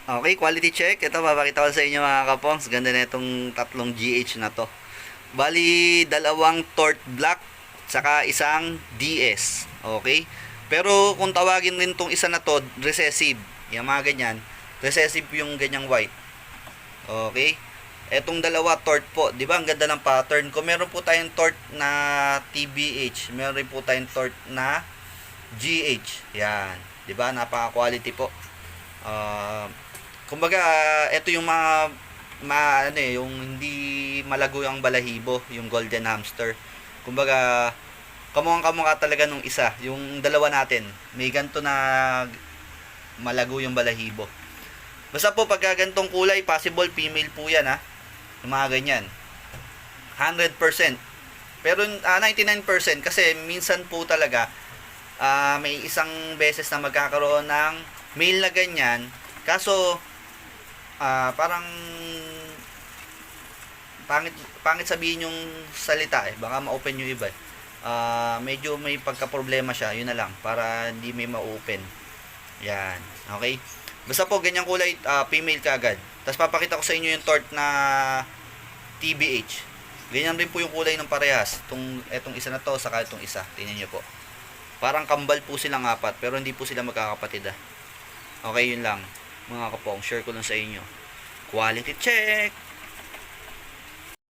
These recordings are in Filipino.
Okay, quality check. Ito, papakita ko sa inyo mga kapongs. Ganda na itong tatlong GH na to. Bali, dalawang Torque Black, saka isang DS. Okay? Pero kung tawagin rin itong isa na to, recessive. Yung mga ganyan. Recessive yung ganyang white. Okay? Etong dalawa, torque po. Di ba? Ang ganda ng pattern. Kung meron po tayong torque na TBH, meron rin po tayong torque na GH. Yan. Di ba? Napaka-quality po. Uh, Kumbaga, ito yung ano yung hindi malago ang balahibo, yung golden hamster. Kumbaga, kamukhang-kamukha talaga nung isa, yung dalawa natin. May ganto na malago yung balahibo. Basta po pagka gantong kulay, possible female po yan ha. Yung mga ganyan. 100%. Pero 99% kasi minsan po talaga may isang beses na magkakaroon ng male na ganyan. Kaso parang pangit sabihin yung salita baka ma-open yung iba medyo may pagka-problema siya, yun na lang para hindi may ma-open. Yan, okay, basta po ganyang kulay, female kagad. Tapos papakita ko sa inyo yung torque na TBH. Ganyan rin po yung kulay ng parehas, etong isa na to saka itong isa, tingnan nyo po, parang kambal po silang apat pero hindi po sila magkakapatid okay, yun lang mga kapong, share ko lang sa inyo. Quality check.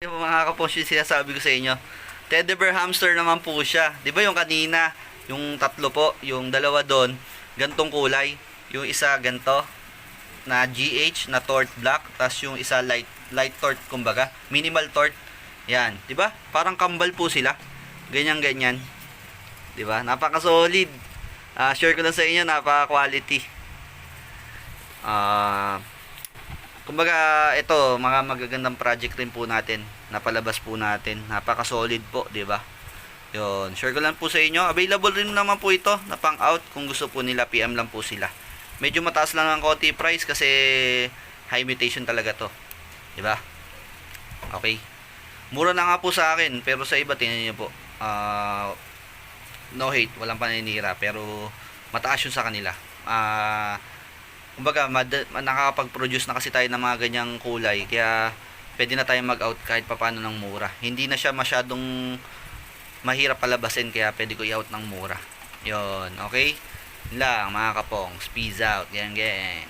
Yung mga kapong, yung sinasabi ko sa inyo, teddy bear hamster naman po siya. Di ba yung kanina, yung tatlo po, yung dalawa doon, gantong kulay, yung isa ganto na GH na torque black, tas yung isa light torque, kumbaga minimal torque. Yan, di ba? Parang kambal po sila. Ganyan ganyan. Di ba? Napaka solid. Share ko lang sa inyo, napaka quality. Kumbaga ito mga magagandang project rin po natin, napalabas po natin, napaka solid po, di ba? Yun, share ko lang po sa inyo. Available rin naman po ito na pang out, kung gusto po nila PM lang po sila. Medyo mataas lang ang konti price kasi high mutation talaga to, di ba? Okay, mura na nga po sa akin, pero sa iba tingnan niyo po, no hate, walang paninira, pero mataas yun sa kanila. Kumbaga nakakapag-produce na kasi tayo ng mga ganyang kulay, kaya pwede na tayong mag-out kahit papano ng mura. Hindi na siya masyadong mahirap palabasin, kaya pwede ko i-out ng mura. Yon, okay? Yun lang mga kapong, peace out, gang gang.